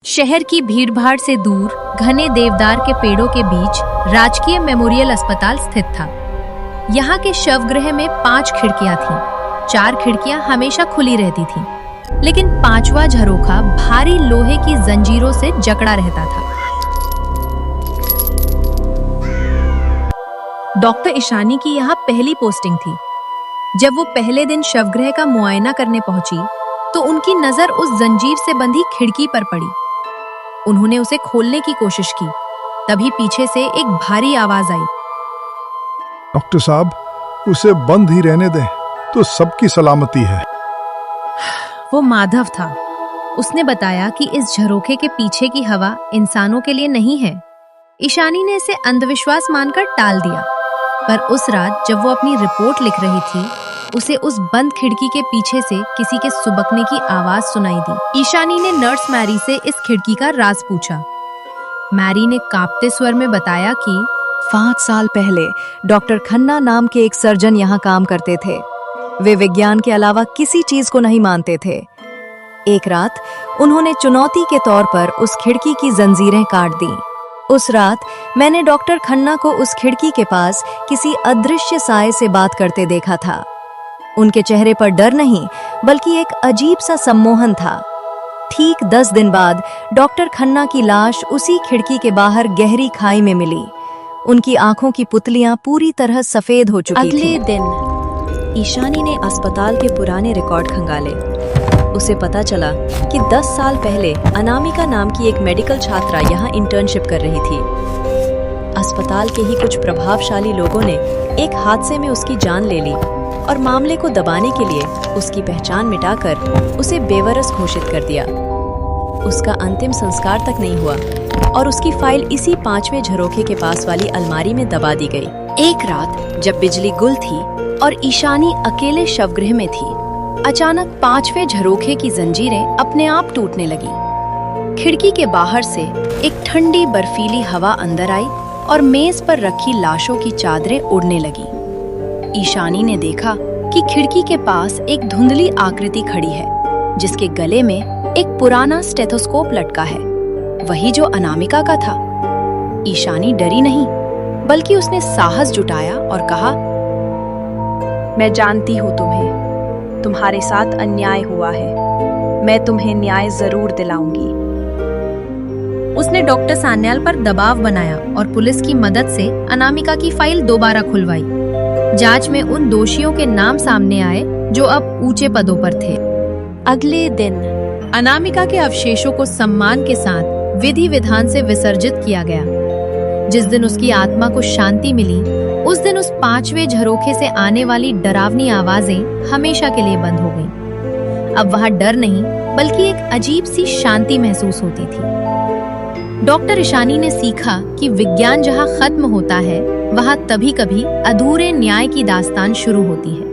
शहर की भीड़भाड़ से दूर घने देवदार के पेड़ों के बीच राजकीय मेमोरियल अस्पताल स्थित था। यहाँ के शवगृह में 5 खिड़कियां थीं। 4 खिड़कियां हमेशा खुली रहती थीं, लेकिन 5वां झरोखा भारी लोहे की जंजीरों से जकड़ा रहता था। डॉक्टर ईशानी की यहाँ पहली पोस्टिंग थी। जब वो पहले दिन शवगृह का मुआयना करने पहुंची, तो उनकी नजर उस जंजीर से बंधी खिड़की पर पड़ी। उन्होंने उसे खोलने की कोशिश की, तभी पीछे से एक भारी आवाज आई। डॉक्टर साहब, उसे बंद ही रहने दें, तो सबकी सलामती है। वो माधव था। उसने बताया कि इस झरोखे के पीछे की हवा इंसानों के लिए नहीं है। ईशानी ने इसे अंधविश्वास मानकर टाल दिया, पर उस रात जब वो अपनी रिपोर्ट लिख रही थी, उसे उस बंद खिड़की के पीछे से किसी के सुबकने की आवाज सुनाई दी। ईशानी ने नर्स मैरी से इस खिड़की का राज पूछा। मैरी ने कांपते स्वर में बताया कि 5 साल पहले डॉक्टर खन्ना नाम के एक सर्जन यहाँ काम करते थे। वे विज्ञान के अलावा किसी चीज को नहीं मानते थे। एक रात उन्होंने चुनौती के तौर पर उस खिड़की की जंजीरें काट दी। उस रात मैंने डॉक्टर खन्ना को उस खिड़की के पास किसी अदृश्य साए से बात करते देखा था। उनके चेहरे पर डर नहीं, बल्कि एक अजीब सा सम्मोहन था। ठीक 10 दिन बाद डॉक्टर खन्ना की लाश उसी खिड़की के बाहर गहरी खाई में मिली। उनकी आंखों की पुतलियां पूरी तरह सफेद हो चुकी थीं। अगले दिन ईशानी ने अस्पताल के पुराने रिकॉर्ड खंगाले। उसे पता चला कि 10 साल पहले अनामिका नाम की एक मेडिकल छात्रा यहाँ इंटर्नशिप कर रही थी। अस्पताल के ही कुछ प्रभावशाली लोगों ने एक हादसे में उसकी जान ले ली और मामले को दबाने के लिए उसकी पहचान मिटाकर उसे बेवरस घोषित कर दिया। उसका अंतिम संस्कार तक नहीं हुआ और उसकी फाइल इसी 5वें झरोखे के पास वाली अलमारी में दबा दी गई। एक रात जब बिजली गुल थी और ईशानी अकेले शवगृह में थी, अचानक 5वें झरोखे की जंजीरें अपने आप टूटने लगी। खिड़की के बाहर से एक ठंडी बर्फीली हवा अंदर आई और मेज पर रखी लाशों की चादरें उड़ने लगी। ईशानी ने देखा कि खिड़की के पास एक धुंधली आकृति खड़ी है, जिसके गले में एक पुराना स्टेथोस्कोप लटका है, वही जो अनामिका का था। ईशानी डरी नहीं, बल्कि उसने साहस जुटाया और कहा, मैं जानती हूँ तुम्हारे साथ अन्याय हुआ है। मैं तुम्हें न्याय जरूर दिलाऊंगी। उसने डॉक्टर सान्याल पर दबाव बनाया और पुलिस की मदद से अनामिका की फाइल दोबारा खुलवाई। जांच में उन दोषियों के नाम सामने आए जो अब ऊंचे पदों पर थे। अगले दिन अनामिका के अवशेषों को सम्मान के साथ विधि विधान से विसर्जित किया गया। जिस दिन उसकी आत्मा को शांति मिली, उस दिन उस 5वें झरोखे से आने वाली डरावनी आवाजें हमेशा के लिए बंद हो गईं। अब वहां डर नहीं, बल्कि एक अजीब सी शांति महसूस होती थी। डॉक्टर ईशानी ने सीखा कि विज्ञान जहां खत्म होता है, वहां तभी कभी अधूरे न्याय की दास्तान शुरू होती है।